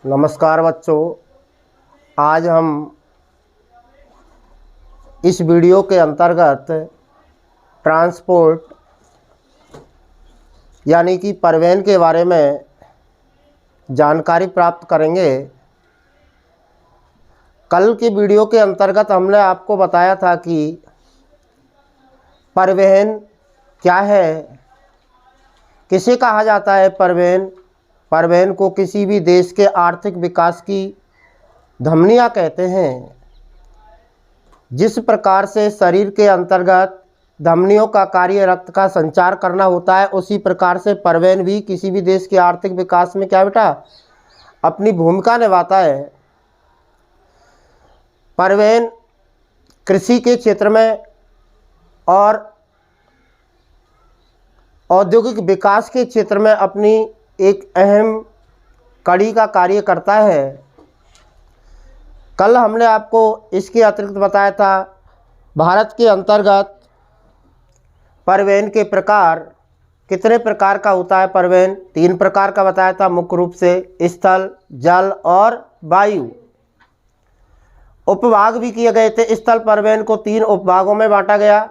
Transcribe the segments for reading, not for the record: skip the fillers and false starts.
नमस्कार बच्चों, आज हम इस वीडियो के अंतर्गत ट्रांसपोर्ट यानी कि परिवहन के बारे में जानकारी प्राप्त करेंगे। कल के वीडियो के अंतर्गत हमने आपको बताया था कि परिवहन क्या है, किसे कहा जाता है परिवहन। परिवहन को किसी भी देश के आर्थिक विकास की धमनियाँ कहते हैं। जिस प्रकार से शरीर के अंतर्गत धमनियों का कार्य रक्त का संचार करना होता है, उसी प्रकार से परिवहन भी किसी भी देश के आर्थिक विकास में क्या बेटा अपनी भूमिका निभाता है। परिवहन कृषि के क्षेत्र में और औद्योगिक विकास के क्षेत्र में अपनी एक अहम कड़ी का कार्य करता है। कल हमने आपको इसके अतिरिक्त बताया था भारत के अंतर्गत परिवहन के प्रकार कितने प्रकार का होता है। परिवहन 3 प्रकार का बताया था, मुख्य रूप से स्थल, जल और वायु। उपभाग भी किए गए थे। स्थल परिवहन को 3 उपभागों में बांटा गया,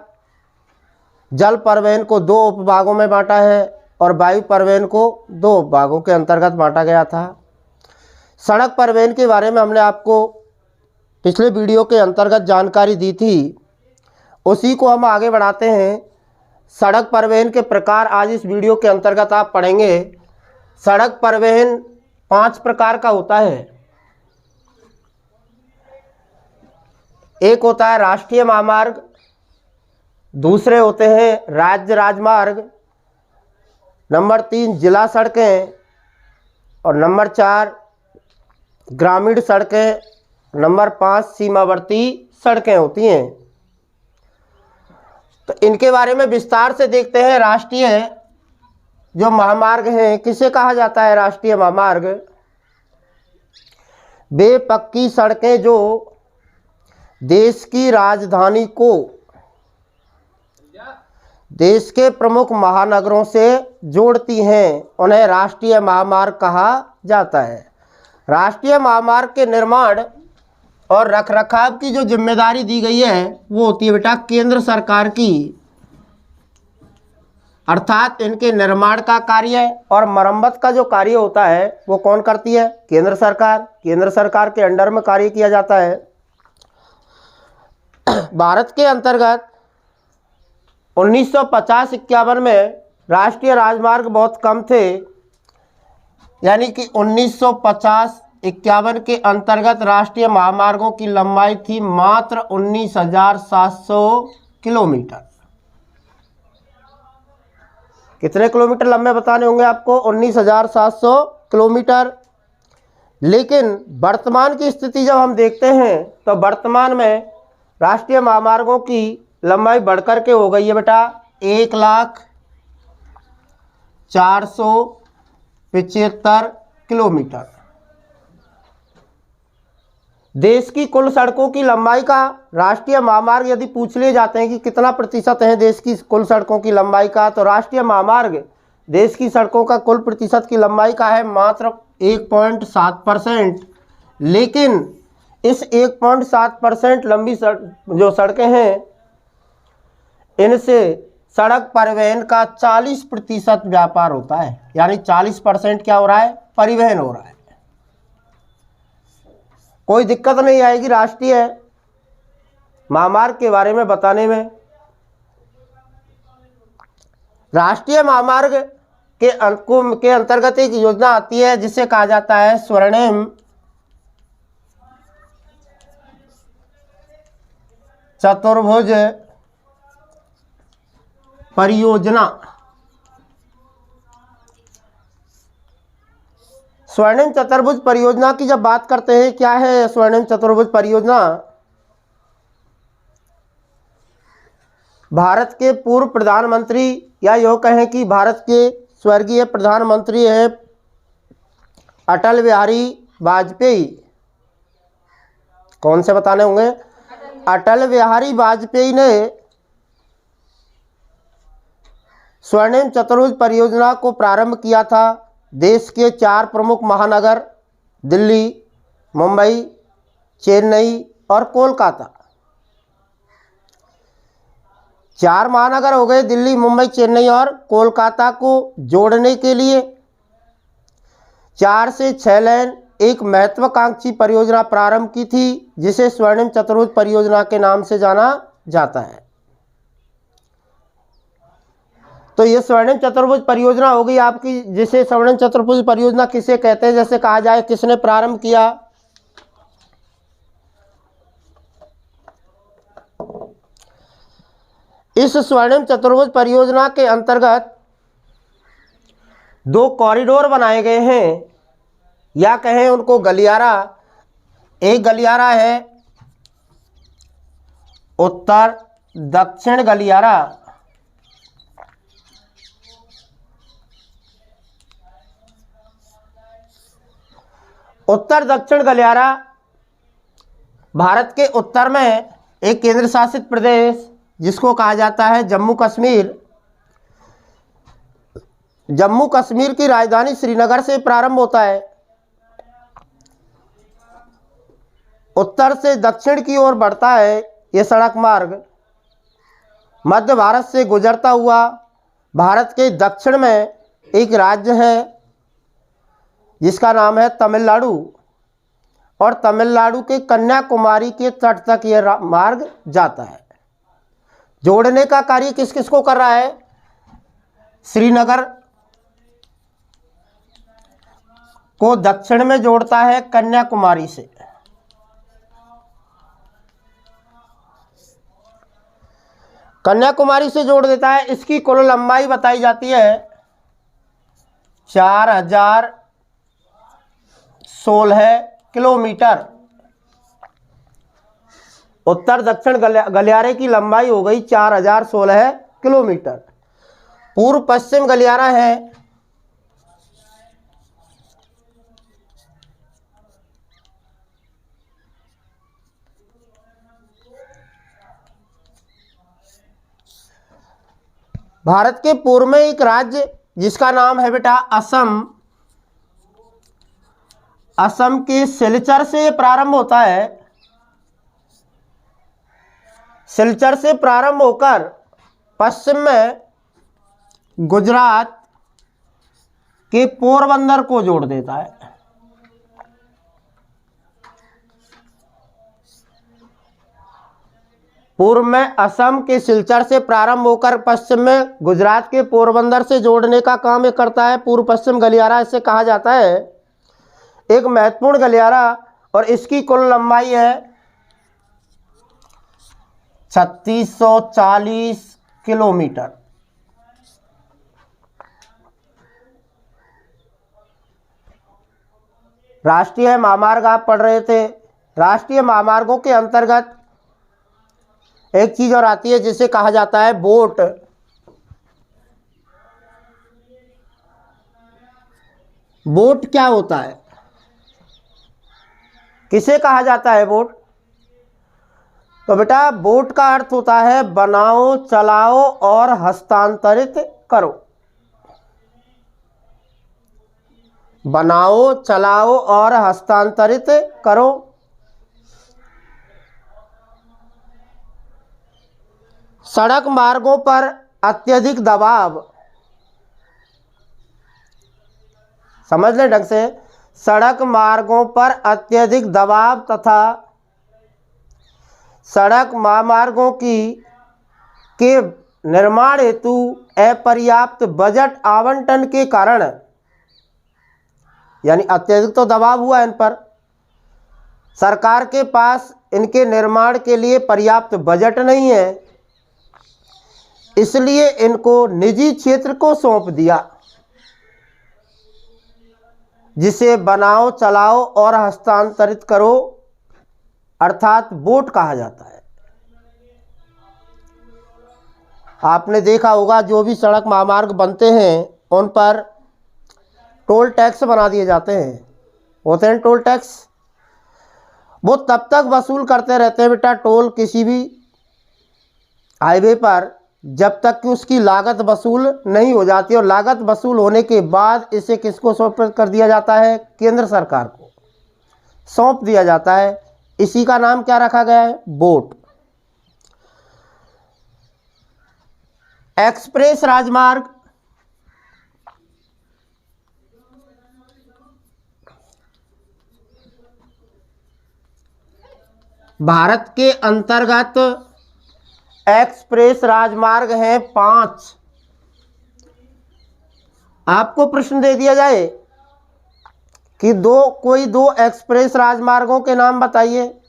जल परिवहन को 2 उपभागों में बांटा है और वायु परिवहन को 2 उपभागों के अंतर्गत बांटा गया था। सड़क परिवहन के बारे में हमने आपको पिछले वीडियो के अंतर्गत जानकारी दी थी, उसी को हम आगे बढ़ाते हैं। सड़क परिवहन के प्रकार आज इस वीडियो के अंतर्गत आप पढ़ेंगे। सड़क परिवहन 5 प्रकार का होता है। एक होता है राष्ट्रीय महामार्ग, दूसरे होते हैं राज्य राजमार्ग, नंबर 3 जिला सड़कें और नंबर 4 ग्रामीण सड़कें, नंबर 5 सीमावर्ती सड़कें होती हैं। तो इनके बारे में विस्तार से देखते हैं। राष्ट्रीय जो महामार्ग हैं किसे कहा जाता है? राष्ट्रीय महामार्ग वे पक्की सड़कें जो देश की राजधानी को देश के प्रमुख महानगरों से जोड़ती हैं, उन्हें राष्ट्रीय महामार्ग कहा जाता है। राष्ट्रीय महामार्ग के निर्माण और रखरखाव की जो जिम्मेदारी दी गई है वो होती है बेटा केंद्र सरकार की, अर्थात इनके निर्माण का कार्य और मरम्मत का जो कार्य होता है वो कौन करती है? केंद्र सरकार। केंद्र सरकार के अंडर में कार्य किया जाता है। भारत के अंतर्गत 1950-51 में राष्ट्रीय राजमार्ग बहुत कम थे, यानी कि 1950-51 के अंतर्गत राष्ट्रीय महामार्गों की लंबाई थी मात्र 19,700 किलोमीटर। कितने किलोमीटर लंबे बताने होंगे आपको? 19,700 किलोमीटर। लेकिन वर्तमान की स्थिति जब हम देखते हैं तो वर्तमान में राष्ट्रीय महामार्गों की लंबाई बढ़कर के हो गई है बेटा 1,04,75 किलोमीटर। देश की कुल सड़कों की लंबाई का राष्ट्रीय महामार्ग यदि पूछ लिए जाते हैं कि कितना प्रतिशत है देश की कुल सड़कों की लंबाई का, तो राष्ट्रीय महामार्ग देश की सड़कों का कुल प्रतिशत की लंबाई का है मात्र 1.7%। लेकिन इस 1.7% लंबी जो सड़कें हैं इनसे सड़क परिवहन का 40% व्यापार होता है, यानी 40% क्या हो रहा है? परिवहन हो रहा है। कोई दिक्कत नहीं आएगी राष्ट्रीय महामार्ग के बारे में बताने में। राष्ट्रीय महामार्ग के अंतर्गत एक योजना आती है जिसे कहा जाता है स्वर्णिम चतुर्भुज परियोजना। स्वर्णिम चतुर्भुज परियोजना की जब बात करते हैं, क्या है स्वर्णिम चतुर्भुज परियोजना? भारत के पूर्व प्रधानमंत्री या यूँ कहें कि भारत के स्वर्गीय प्रधानमंत्री हैं अटल बिहारी वाजपेयी। कौन से बताने होंगे? अटल बिहारी वाजपेयी ने स्वर्णिम चतुर्भुज परियोजना को प्रारंभ किया था। देश के 4 प्रमुख महानगर दिल्ली, मुंबई, चेन्नई और कोलकाता। 4 महानगर हो गए, दिल्ली, मुंबई, चेन्नई और कोलकाता को जोड़ने के लिए 4 से 6 लेन एक महत्वाकांक्षी परियोजना प्रारंभ की थी, जिसे स्वर्णिम चतुर्भुज परियोजना के नाम से जाना जाता है। तो ये स्वर्णिम चतुर्भुज परियोजना होगी आपकी, जिसे स्वर्णिम चतुर्भुज परियोजना किसे कहते हैं, जैसे कहा जाए किसने प्रारंभ किया। इस स्वर्णिम चतुर्भुज परियोजना के अंतर्गत 2 कॉरिडोर बनाए गए हैं, या कहें उनको गलियारा। एक गलियारा है उत्तर दक्षिण गलियारा, उत्तर दक्षिण गलियारा भारत के उत्तर में एक केंद्र शासित प्रदेश जिसको कहा जाता है जम्मू कश्मीर। जम्मू कश्मीर की राजधानी श्रीनगर से प्रारंभ होता है, उत्तर से दक्षिण की ओर बढ़ता है ये सड़क मार्ग, मध्य भारत से गुजरता हुआ भारत के दक्षिण में एक राज्य है जिसका नाम है तमिलनाडु, और तमिलनाडु के कन्याकुमारी के तट तक यह मार्ग जाता है। जोड़ने का कार्य किस किस को कर रहा है? श्रीनगर को दक्षिण में जोड़ता है कन्याकुमारी से, कन्याकुमारी से जोड़ देता है। इसकी कुल लंबाई बताई जाती है 4016 किलोमीटर। उत्तर दक्षिण गलियारे की लंबाई हो गई 4016 किलोमीटर। पूर्व पश्चिम गलियारा है भारत के पूर्व में एक राज्य जिसका नाम है बेटा असम। असम के सिलचर से प्रारंभ होता है, सिलचर से प्रारंभ होकर पश्चिम में गुजरात के पोरबंदर को जोड़ देता है। पूर्व में असम के सिलचर से प्रारंभ होकर पश्चिम में गुजरात के पोरबंदर से जोड़ने का काम ये करता है पूर्व पश्चिम गलियारा, इसे कहा जाता है। एक महत्वपूर्ण गलियारा, और इसकी कुल लंबाई है 3640 किलोमीटर। राष्ट्रीय महामार्ग आप पढ़ रहे थे, राष्ट्रीय महामार्गों के अंतर्गत एक चीज और आती है जिसे कहा जाता है बोट। बोट क्या होता है, किसे कहा जाता है बोट? तो बेटा बोट का अर्थ होता है बनाओ, चलाओ और हस्तांतरित करो। बनाओ, चलाओ और हस्तांतरित करो। सड़क मार्गों पर अत्यधिक दबाव, समझ लें ढंग से, सड़क मार्गों पर अत्यधिक दबाव तथा सड़क महामार्गों के निर्माण हेतु अपर्याप्त बजट आवंटन के कारण, यानी अत्यधिक तो दबाव हुआ इन पर, सरकार के पास इनके निर्माण के लिए पर्याप्त बजट नहीं है, इसलिए इनको निजी क्षेत्र को सौंप दिया, जिसे बनाओ, चलाओ और हस्तांतरित करो अर्थात बोट कहा जाता है। आपने देखा होगा जो भी सड़क महामार्ग बनते हैं उन पर टोल टैक्स बना दिए जाते हैं, होते हैं टोल टैक्स। वो तब तक वसूल करते रहते हैं बेटा टोल किसी भी हाईवे पर जब तक कि उसकी लागत वसूल नहीं हो जाती, और लागत वसूल होने के बाद इसे किसको सौंप कर दिया जाता है? केंद्र सरकार को। सौंप दिया जाता है। इसी का नाम क्या रखा गया है? बोट। एक्सप्रेस राजमार्ग भारत के अंतर्गत एक्सप्रेस राजमार्ग हैं 5। आपको प्रश्न दे दिया जाए कि कोई दो एक्सप्रेस राजमार्गों के नाम बताइए,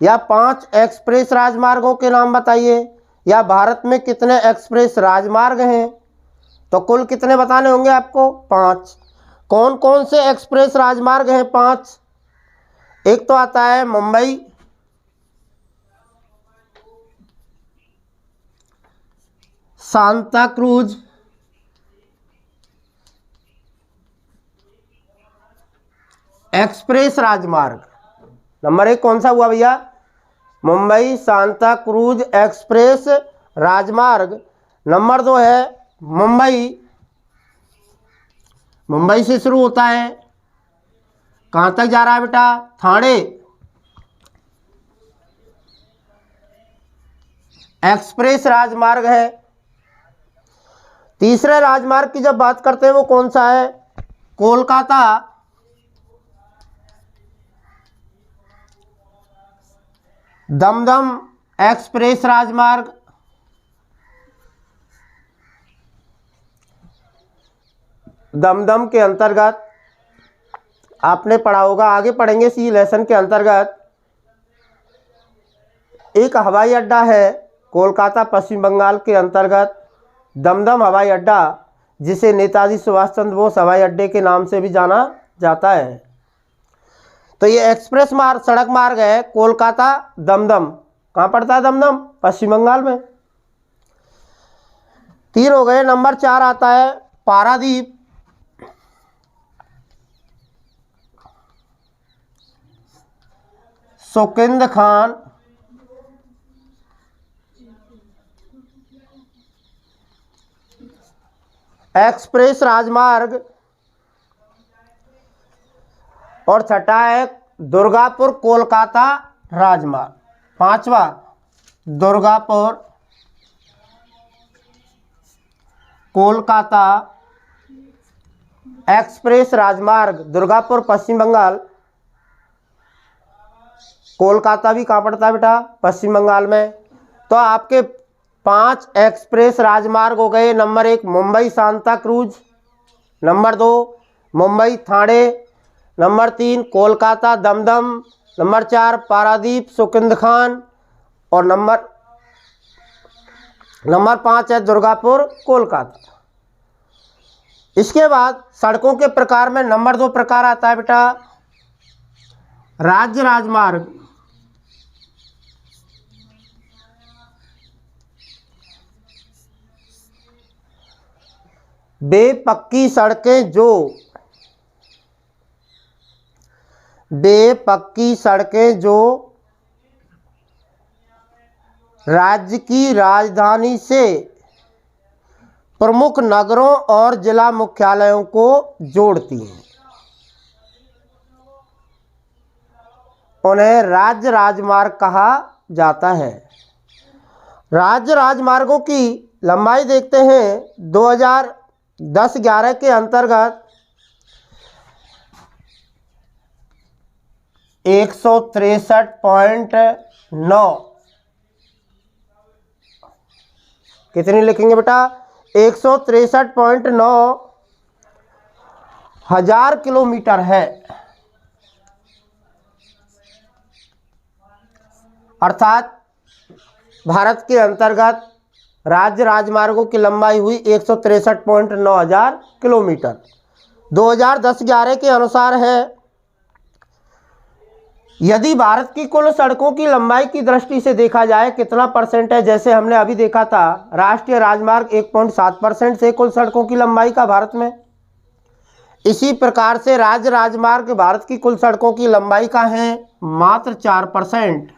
या 5 एक्सप्रेस राजमार्गों के नाम बताइए, या भारत में कितने एक्सप्रेस राजमार्ग हैं, तो कुल कितने बताने होंगे आपको? 5। कौन कौन से एक्सप्रेस राजमार्ग हैं 5? एक तो आता है मुंबई, सांता क्रूज, एक्सप्रेस राजमार्ग। नंबर 1 कौन सा हुआ भैया? मुंबई सांता क्रूज एक्सप्रेस राजमार्ग। नंबर 2 है मुंबई से शुरू होता है, कहाँ तक जा रहा है बेटा? ठाणे। एक्सप्रेस राजमार्ग है। तीसरे राजमार्ग की जब बात करते हैं वो कौन सा है? कोलकाता दमदम एक्सप्रेस राजमार्ग। दमदम के अंतर्गत आपने पढ़ा होगा, आगे पढ़ेंगे इसी लेसन के अंतर्गत, एक हवाई अड्डा है कोलकाता पश्चिम बंगाल के अंतर्गत, दमदम हवाई अड्डा, जिसे नेताजी सुभाष चंद्र बोस हवाई अड्डे के नाम से भी जाना जाता है। तो ये एक्सप्रेस मार्ग, सड़क मार्ग है कोलकाता दमदम। कहाँ पड़ता है दमदम? पश्चिम बंगाल में। 3 हो गए। नंबर 4 आता है पारादीप। सुकिंद खान एक्सप्रेस राजमार्ग। और छठा है दुर्गापुर कोलकाता राजमार्ग। 5वां दुर्गापुर कोलकाता एक्सप्रेस राजमार्ग। दुर्गापुर पश्चिम बंगाल, कोलकाता भी कहाँ पड़ता है बेटा? पश्चिम बंगाल में। तो आपके 5 एक्सप्रेस राजमार्ग हो गए। Number 1 Mumbai Santa Cruz, number 2 Mumbai Thane, number 3 Kolkata Dum Dum, number 4 Paradip Sukinda खान, और नंबर 5 है दुर्गापुर कोलकाता। इसके बाद सड़कों के प्रकार में नंबर 2 प्रकार आता है बेटा राज्य राजमार्ग। बेपक्की सड़कें जो राज्य की राजधानी से प्रमुख नगरों और जिला मुख्यालयों को जोड़ती हैं, उन्हें राज्य राजमार्ग कहा जाता है। राज्य राजमार्गों की लंबाई देखते हैं। 2010-11 के अंतर्गत 163.9, कितनी लिखेंगे बेटा? 163.9 हजार किलोमीटर है। अर्थात भारत के अंतर्गत राज्य राजमार्गों की लंबाई हुई 163.9 हजार किलोमीटर। 2010-11 के अनुसार है। यदि भारत की कुल सड़कों की लंबाई की दृष्टि से देखा जाए कितना परसेंट है, जैसे हमने अभी देखा था राष्ट्रीय राजमार्ग 1.7% से कुल सड़कों की लंबाई का भारत में, इसी प्रकार से राज्य राजमार्ग भारत की कुल सड़कों की लंबाई का है मात्र 4%।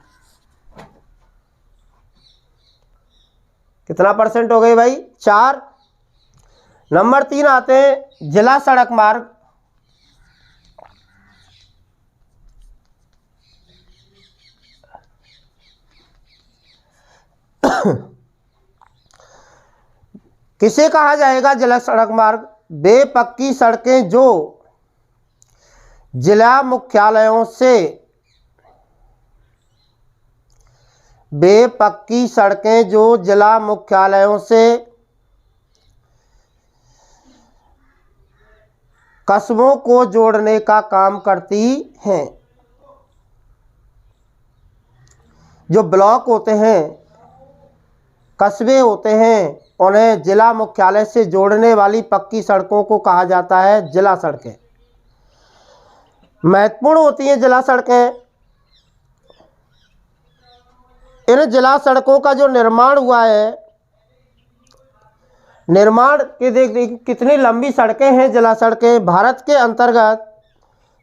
कितना परसेंट हो गई भाई? 4। नंबर 3 आते हैं जिला सड़क मार्ग। किसे कहा जाएगा जल सड़क मार्ग? वे पक्की सड़कें जो जिला मुख्यालयों से, वे पक्की सड़कें जो जिला मुख्यालयों से कस्बों को जोड़ने का काम करती हैं। जो ब्लॉक होते हैं, कस्बे होते हैं, उन्हें जिला मुख्यालय से जोड़ने वाली पक्की सड़कों को कहा जाता है जिला सड़कें। महत्वपूर्ण होती हैं जिला सड़कें। इन जिला सड़कों का जो निर्माण हुआ है, निर्माण के देख कितनी लंबी सड़कें हैं जिला सड़कें। भारत के अंतर्गत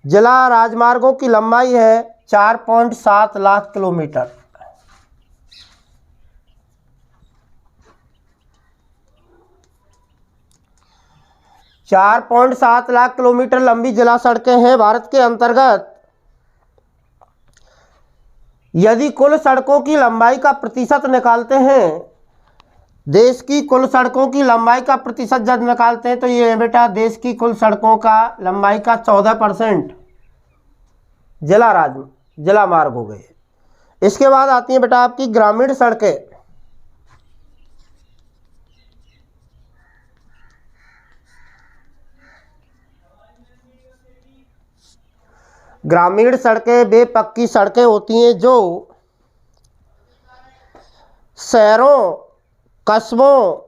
जिला राजमार्गों की लंबाई है 4.7 लाख किलोमीटर। 4.7 लाख किलोमीटर लंबी जिला सड़कें हैं भारत के अंतर्गत। यदि कुल सड़कों की लंबाई का प्रतिशत निकालते हैं, देश की कुल सड़कों की लंबाई का प्रतिशत जब निकालते हैं तो ये है बेटा, देश की कुल सड़कों का लंबाई का 14% जिला मार्ग हो गए। इसके बाद आती है बेटा आपकी ग्रामीण सड़कें। ग्रामीण सड़कें वे पक्की सड़कें होती हैं जो शहरों, कस्बों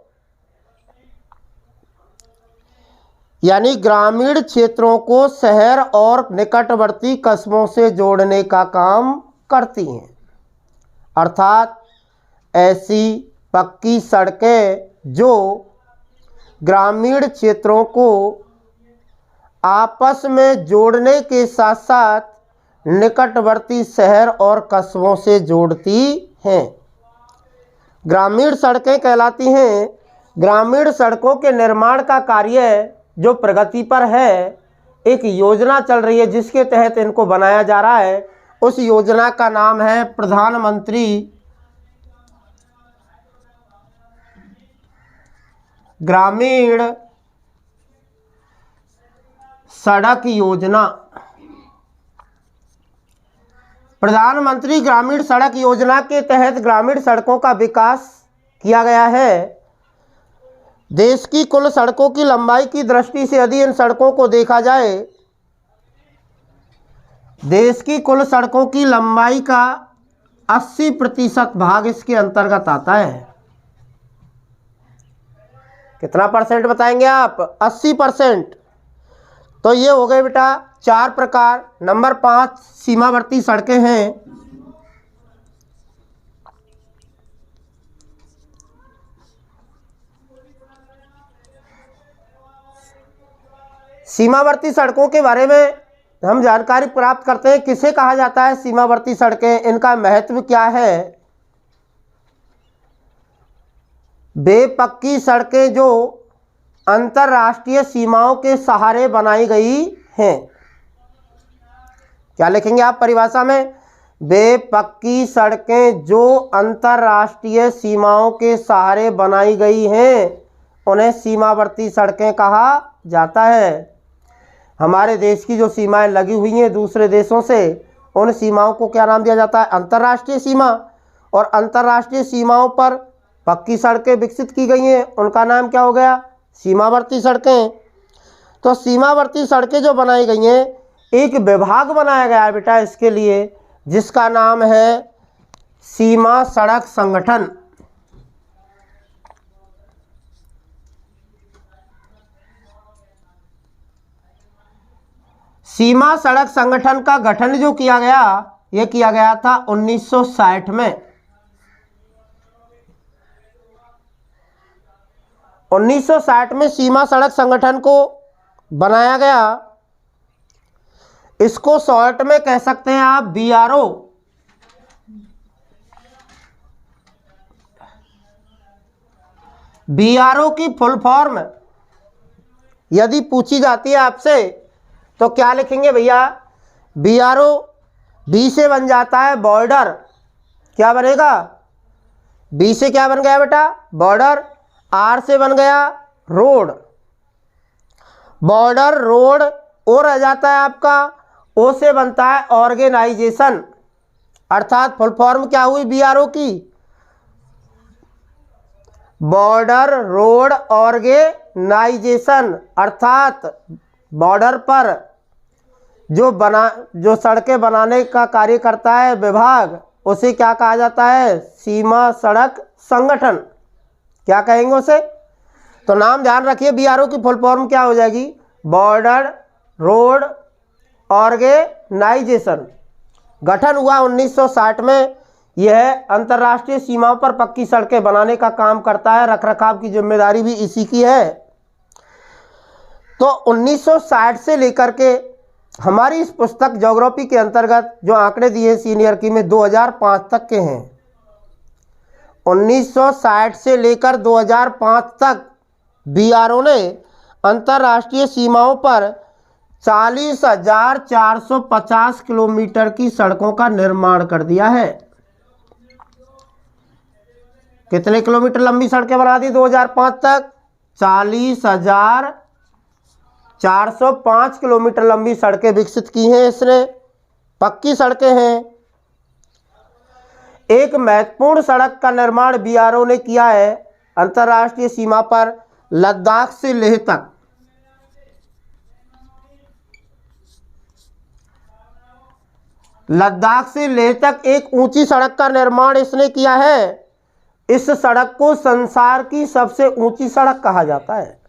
यानी ग्रामीण क्षेत्रों को शहर और निकटवर्ती कस्बों से जोड़ने का काम करती हैं। अर्थात ऐसी पक्की सड़कें जो ग्रामीण क्षेत्रों को आपस में जोड़ने के साथ साथ निकटवर्ती शहर और कस्बों से जोड़ती हैं, ग्रामीण सड़कें कहलाती हैं। ग्रामीण सड़कों के निर्माण का कार्य जो प्रगति पर है, एक योजना चल रही है जिसके तहत इनको बनाया जा रहा है। उस योजना का नाम है प्रधानमंत्री ग्रामीण सड़क योजना। प्रधानमंत्री ग्रामीण सड़क योजना के तहत ग्रामीण सड़कों का विकास किया गया है। देश की कुल सड़कों की लंबाई की दृष्टि से यदि इन सड़कों को देखा जाए, देश की कुल सड़कों की लंबाई का 80% भाग इसके अंतर्गत आता है। कितना परसेंट बताएंगे आप? 80%। तो ये हो गए बेटा 4 प्रकार। नंबर 5 सीमावर्ती सड़कें हैं। सीमावर्ती सड़कों के बारे में हम जानकारी प्राप्त करते हैं। किसे कहा जाता है सीमावर्ती सड़कें? इनका महत्व क्या है? वे पक्की सड़कें जो अंतर्राष्ट्रीय सीमाओं के सहारे बनाई गई हैं। क्या लिखेंगे आप परिभाषा में? वे पक्की सड़कें जो अंतर्राष्ट्रीय सीमाओं के सहारे बनाई गई हैं, उन्हें सीमावर्ती सड़कें कहा जाता है। हमारे देश की जो सीमाएं लगी हुई हैं दूसरे देशों से, उन सीमाओं को क्या नाम दिया जाता है? अंतर्राष्ट्रीय सीमा। और अंतर्राष्ट्रीय सीमाओं पर पक्की सड़कें विकसित की गई हैं, उनका नाम क्या हो गया? सीमावर्ती सड़कें। तो सीमावर्ती सड़कें जो बनाई गई हैं, एक विभाग बनाया गया है बेटा इसके लिए, जिसका नाम है सीमा सड़क संगठन। सीमा सड़क संगठन का गठन जो किया गया, यह किया गया था 1960 में। 1960 में सीमा सड़क संगठन को बनाया गया। इसको शॉर्ट में कह सकते हैं आप बीआरओ। बीआरओ की फुल फॉर्म यदि पूछी जाती है आपसे तो क्या लिखेंगे भैया? बीआरओ, बी से बन जाता है बॉर्डर, क्या बनेगा? बी से क्या बन गया बेटा? बॉर्डर। आर से बन गया रोड। Border, road. ओ रह जाता है आपका, ओ से बनता है ऑर्गेनाइजेशन, अर्थात फुल फॉर्म क्या हुई बीआरओ की? Border road organisation. अर्थात बॉर्डर पर जो सड़कें बनाने का कार्य करता है विभाग, उसे क्या कहा जाता है? सीमा सड़क संगठन। क्या कहेंगे उसे? तो नाम ध्यान रखिए, बीआरओ की फुल फॉर्म क्या हो जाएगी? Border road organisation. गठन हुआ 1960 में। यह अंतर्राष्ट्रीय सीमाओं पर पक्की सड़कें बनाने का काम करता है, रखरखाव की जिम्मेदारी भी इसी की है। तो 1960 से लेकर के हमारी इस पुस्तक ज्योग्राफी के अंतर्गत जो आंकड़े दिए सीनियर की में 2005 तक के हैं। 1960 से लेकर 2005 तक बीआरओ ने अंतर्राष्ट्रीय सीमाओं पर 40,450 किलोमीटर की सड़कों का निर्माण कर दिया है। कितने किलोमीटर लंबी सड़कें बना दी 2005 तक? 40,405 किलोमीटर लंबी सड़कें विकसित की हैं इसने, पक्की सड़कें हैं। एक महत्वपूर्ण सड़क का निर्माण बीआरओ ने किया है अंतर्राष्ट्रीय सीमा पर, लद्दाख से लेह तक। लद्दाख से लेह तक एक ऊंची सड़क का निर्माण इसने किया है। इस सड़क को संसार की सबसे ऊंची सड़क कहा जाता है।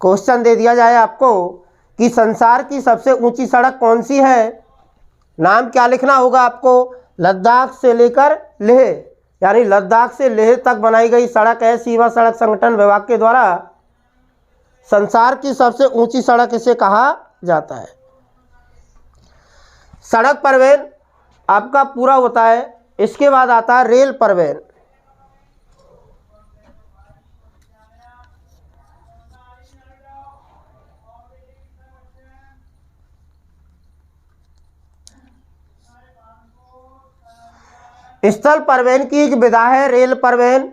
क्वेश्चन दे दिया जाए आपको कि संसार की सबसे ऊंची सड़क कौन सी है, नाम क्या लिखना होगा आपको? लद्दाख से लेकर लेह, यानी लद्दाख से लेह तक बनाई गई सड़क है सीमा सड़क संगठन विभाग के द्वारा। संसार की सबसे ऊंची सड़क इसे कहा जाता है। सड़क परिवहन आपका पूरा होता है। इसके बाद आता है रेल परिवहन। स्थल परिवहन की एक विधा है रेल परिवहन।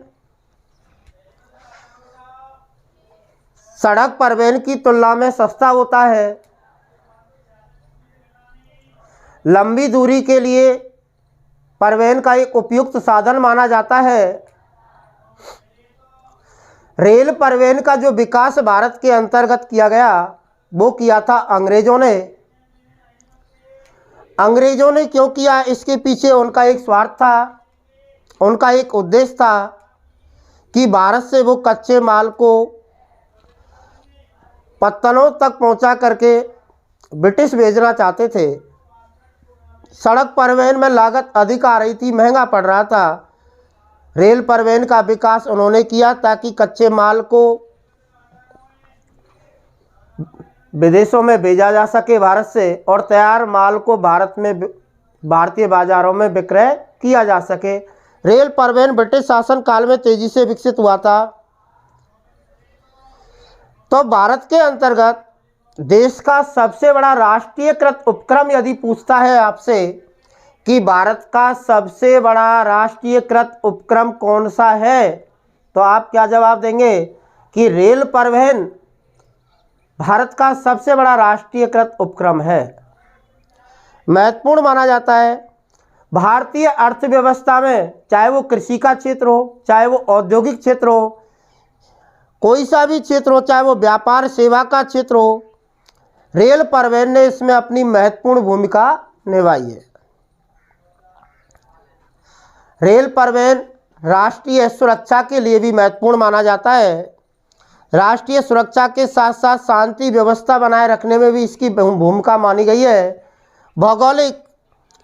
सड़क परिवहन की तुलना में सस्ता होता है। लंबी दूरी के लिए परिवहन का एक उपयुक्त साधन माना जाता है। रेल परिवहन का जो विकास भारत के अंतर्गत किया गया वो किया था अंग्रेजों ने। अंग्रेजों ने क्यों किया? इसके पीछे उनका एक स्वार्थ था, उनका एक उद्देश्य था कि भारत से वो कच्चे माल को पत्तनों तक पहुंचा करके ब्रिटिश भेजना चाहते थे। सड़क परिवहन में लागत अधिक आ रही थी, महंगा पड़ रहा था। रेल परिवहन का विकास उन्होंने किया ताकि कच्चे माल को विदेशों में भेजा जा सके भारत से, और तैयार माल को भारत में भारतीय बाजारों में विक्रय किया जा सके। रेल परिवहन ब्रिटिश शासन काल में तेजी से विकसित हुआ था। तो भारत के अंतर्गत देश का सबसे बड़ा राष्ट्रीयकृत उपक्रम यदि पूछता है आपसे कि भारत का सबसे बड़ा राष्ट्रीयकृत उपक्रम कौन सा है, तो आप क्या जवाब देंगे? कि रेल परिवहन भारत का सबसे बड़ा राष्ट्रीयकृत उपक्रम है। महत्वपूर्ण माना जाता है भारतीय अर्थव्यवस्था में, चाहे वो कृषि का क्षेत्र हो, चाहे वो औद्योगिक क्षेत्र हो, कोई सा भी क्षेत्र हो, चाहे वो व्यापार सेवा का क्षेत्र हो, रेल परिवहन ने इसमें अपनी महत्वपूर्ण भूमिका निभाई है। रेल परिवहन राष्ट्रीय सुरक्षा के लिए भी महत्वपूर्ण माना जाता है। राष्ट्रीय सुरक्षा के साथ साथ शांति व्यवस्था बनाए रखने में भी इसकी भूमिका मानी गई है। भौगोलिक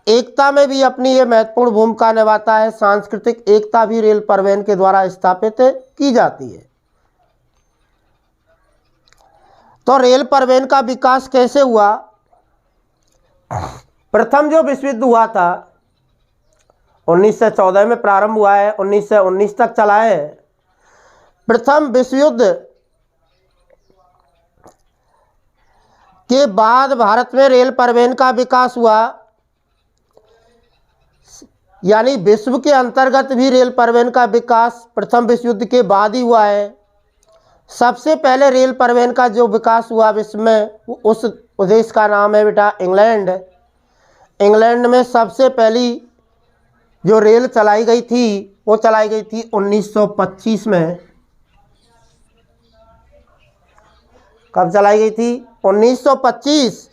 एकता में भी अपनी ये महत्वपूर्ण भूमिका निभाता है। सांस्कृतिक एकता भी रेल परिवहन के द्वारा स्थापित की जाती है। तो रेल परिवहन का विकास कैसे हुआ? प्रथम जो विश्व युद्ध हुआ था 1914 में प्रारंभ हुआ है, 1919 तक चला है। प्रथम विश्व युद्ध के बाद भारत में रेल परिवहन का विकास हुआ। यानी विश्व के अंतर्गत भी रेल परिवहन का विकास प्रथम विश्व युद्ध के बाद ही हुआ है। सबसे पहले रेल परिवहन का जो विकास हुआ विश्व में, उस देश का नाम है बेटा इंग्लैंड। इंग्लैंड में सबसे पहली जो रेल चलाई गई थी वो चलाई गई थी 1925 में। कब चलाई गई थी? 1925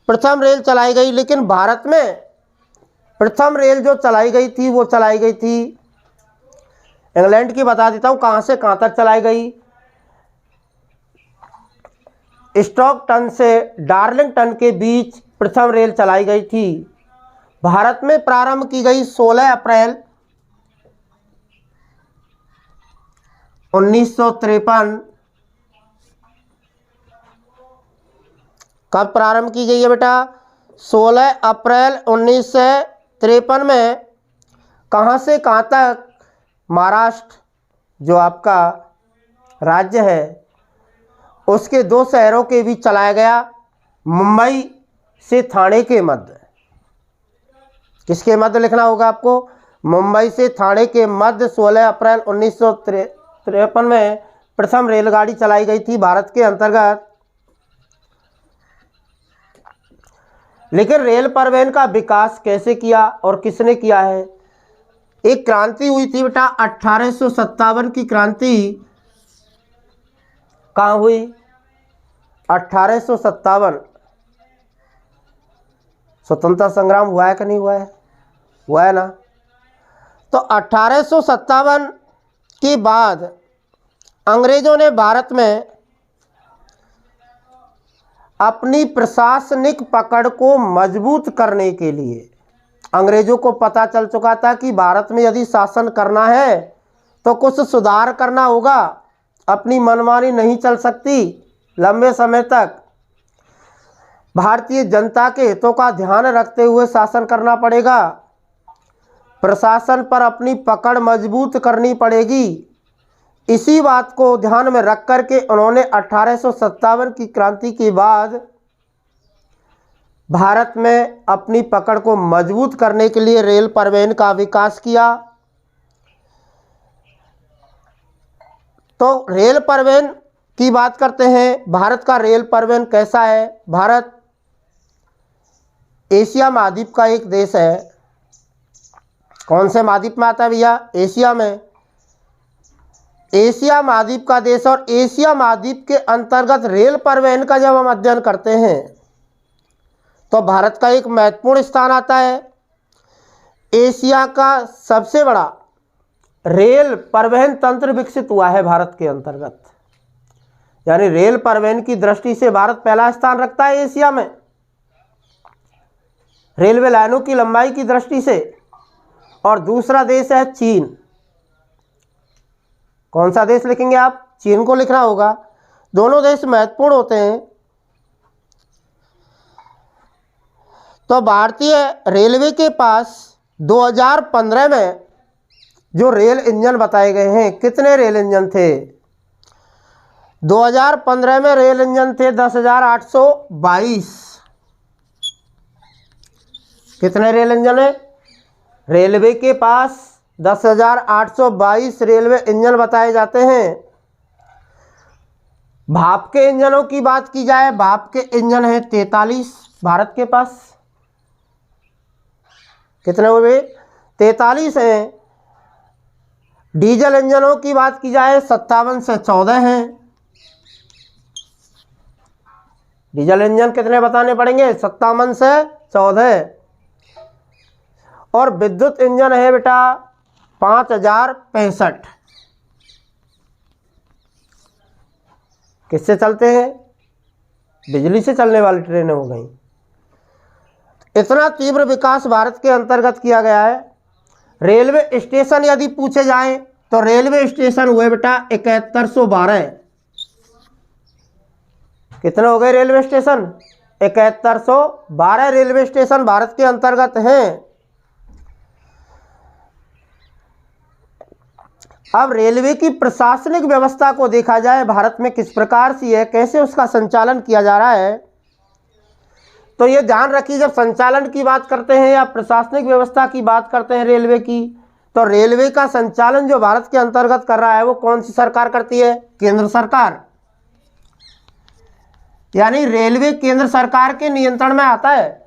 प्रथम रेल चलाई गई। लेकिन भारत में प्रथम रेल जो चलाई गई थी वो चलाई गई थी इंग्लैंड की। बता देता हूँ कहाँ से कहाँ तक चलाई गई। स्टॉकटन से डार्लिंगटन के बीच प्रथम रेल चलाई गई थी। भारत में प्रारंभ की गई 16 अप्रैल 1953। कब प्रारंभ की गई है बेटा? 16 अप्रैल 1953 में। कहाँ से कहाँ तक? महाराष्ट्र जो आपका राज्य है उसके 2 शहरों के बीच चलाया गया, मुंबई से थाने के मध्य। किसके मध्य लिखना होगा आपको? मुंबई से थाने के मध्य 16 अप्रैल 1953 में प्रथम रेलगाड़ी चलाई गई थी भारत के अंतर्गत। लेकिन रेल परिवहन का विकास कैसे किया और किसने किया है? एक क्रांति हुई थी बेटा 1857 की क्रांति। कहाँ हुई? 1857। स्वतंत्रता संग्राम हुआ है कि नहीं हुआ है? हुआ है ना। तो 1857 के बाद अंग्रेजों ने भारत में अपनी प्रशासनिक पकड़ को मजबूत करने के लिए, अंग्रेजों को पता चल चुका था कि भारत में यदि शासन करना है तो कुछ सुधार करना होगा, अपनी मनमानी नहीं चल सकती लंबे समय तक। भारतीय जनता के हितों का ध्यान रखते हुए शासन करना पड़ेगा, प्रशासन पर अपनी पकड़ मजबूत करनी पड़ेगी। इसी बात को ध्यान में रख कर के उन्होंने 1857 की क्रांति के बाद भारत में अपनी पकड़ को मजबूत करने के लिए रेल परिवहन का विकास किया। तो रेल परिवहन की बात करते हैं। भारत का रेल परिवहन कैसा है? भारत एशिया महाद्वीप का एक देश है। कौन से महाद्वीप में आता है भैया? एशिया में। एशिया महाद्वीप का देश। और एशिया महाद्वीप के अंतर्गत रेल परिवहन का जब हम अध्ययन करते हैं तो भारत का एक महत्वपूर्ण स्थान आता है। एशिया का सबसे बड़ा रेल परिवहन तंत्र विकसित हुआ है भारत के अंतर्गत, यानी रेल परिवहन की दृष्टि से भारत पहला स्थान रखता है एशिया में, रेलवे लाइनों की लंबाई की दृष्टि से। और दूसरा देश है चीन। कौन सा देश लिखेंगे आप? चीन को लिखना होगा। दोनों देश महत्वपूर्ण होते हैं। तो भारतीय रेलवे के पास 2015 में जो रेल इंजन बताए गए हैं, कितने रेल इंजन थे? 2015 में रेल इंजन थे 10,822। कितने रेल इंजन है? रेलवे के पास 10,822 रेलवे इंजन बताए जाते हैं। भाप के इंजनों की बात की जाए, भाप के इंजन है 43 भारत के पास। कितने हुए? 43 हैं। डीजल इंजनों की बात की जाए 57 से 14 हैं। डीजल इंजन कितने बताने पड़ेंगे? 57 से 14। और विद्युत इंजन है बेटा 5065। किससे चलते हैं? बिजली से चलने वाली ट्रेनें हो गई। इतना तीव्र विकास भारत के अंतर्गत किया गया है। रेलवे स्टेशन यदि पूछे जाएं तो रेलवे स्टेशन हुए बेटा 7112। कितने हो गए railway station? 7112 railway station Bharat के अंतर्गत हैं। अब रेलवे की प्रशासनिक व्यवस्था को देखा जाए भारत में किस प्रकार से है, कैसे उसका संचालन किया जा रहा है, तो ये ध्यान रखिए, जब संचालन की बात करते हैं या प्रशासनिक व्यवस्था की बात करते हैं रेलवे की, तो रेलवे का संचालन जो भारत के अंतर्गत कर रहा है वो कौन सी सरकार करती है? केंद्र सरकार। यानी रेलवे केंद्र सरकार के नियंत्रण में आता है।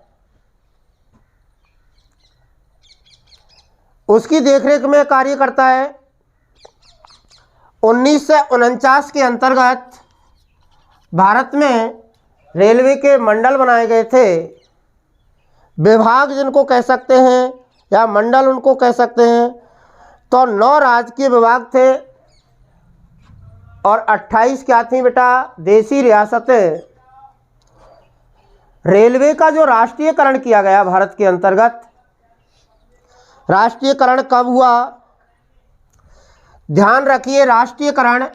उसकी देखरेख में कार्य करता है। 1949 के अंतर्गत भारत में रेलवे के मंडल बनाए गए थे। विभाग जिनको कह सकते हैं या मंडल उनको कह सकते हैं। तो 9 राजकीय विभाग थे और 28 क्या थी बेटा? देसी रियासतें। रेलवे का जो राष्ट्रीयकरण किया गया भारत के अंतर्गत, राष्ट्रीयकरण कब हुआ? ध्यान रखिए, राष्ट्रीयकरण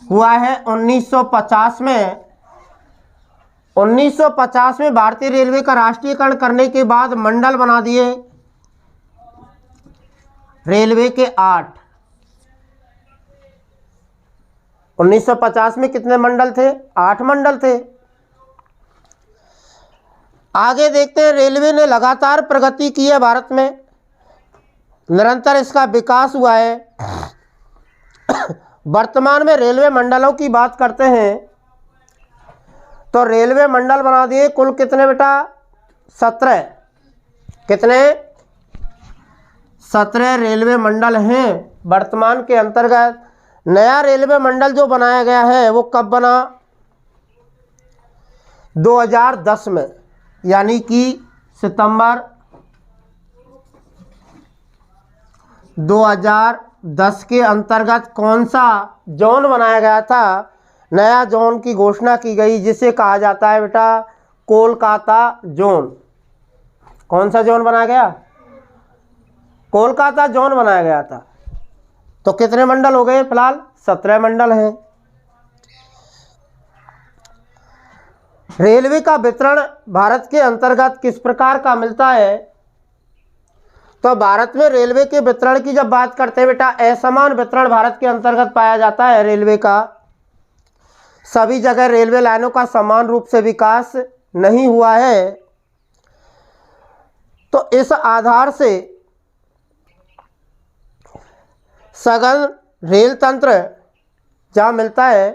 हुआ है 1950 में। 1950 में भारतीय रेलवे का राष्ट्रीयकरण करने के बाद मंडल बना दिए रेलवे के 8। 1950 में कितने मंडल थे? 8 मंडल थे। आगे देखते हैं, रेलवे ने लगातार प्रगति की है भारत में, निरंतर इसका विकास हुआ है। वर्तमान में रेलवे मंडलों की बात करते हैं तो रेलवे मंडल बना दिए कुल कितने बेटा? 17। कितने? 17 रेलवे मंडल हैं वर्तमान के अंतर्गत। नया रेलवे मंडल जो बनाया गया है वो कब बना? 2010 में, यानी कि सितंबर 2010 के अंतर्गत कौन सा जोन बनाया गया था? नया जोन की घोषणा की गई जिसे कहा जाता है बेटा कोलकाता जोन। कौन सा जोन बनाया गया? कोलकाता जोन बनाया गया था। तो कितने मंडल हो गए? फिलहाल 17 मंडल हैं। रेलवे का वितरण भारत के अंतर्गत किस प्रकार का मिलता है? तो भारत में रेलवे के वितरण की जब बात करते हैं बेटा, असमान वितरण भारत के अंतर्गत पाया जाता है रेलवे का। सभी जगह रेलवे लाइनों का समान रूप से विकास नहीं हुआ है। तो इस आधार से सघन रेल तंत्र जहाँ मिलता है,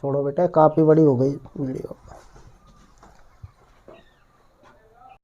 छोड़ो बेटा काफ़ी बड़ी हो गई वीडियो।